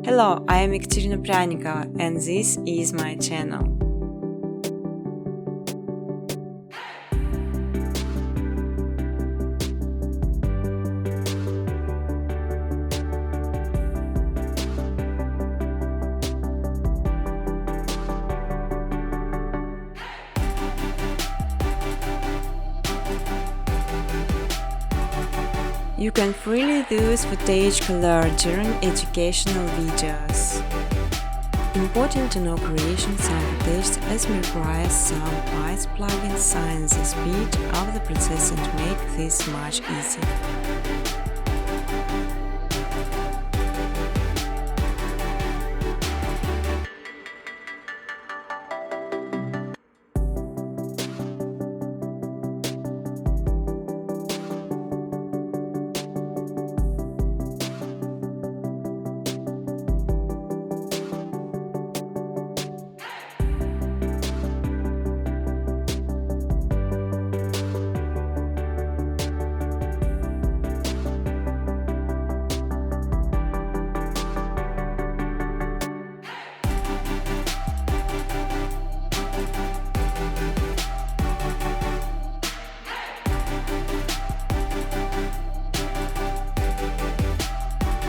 Hello, I am Ekaterina Pryanikova and this is my channel. You can freely use footage color during educational videos. Important to know creation some footage as requires some Python plugin sign the speed of the process and make this much easier.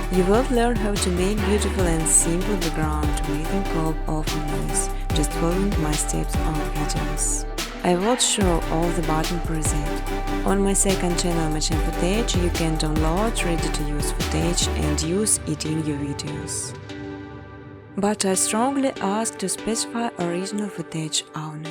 You will learn how to make beautiful and simple background with and cope of noise, just following my steps on videos. I will show all the button preset. On my second channel Machine Footage you can download ready-to-use footage and use it in your videos. But I strongly ask to specify original footage only.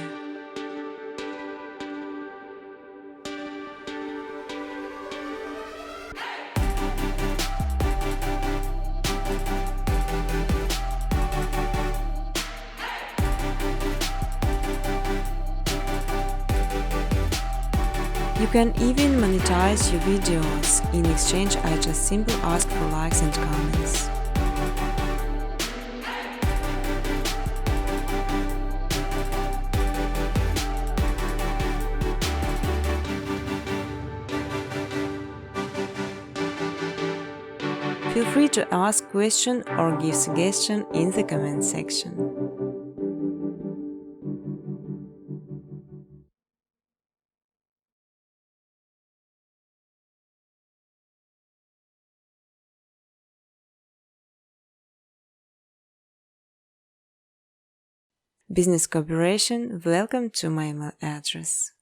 You can even monetize your videos. In exchange, I just simply ask for likes and comments. Feel free to ask questions or give suggestions in the comment section. Business cooperation, welcome to my email address.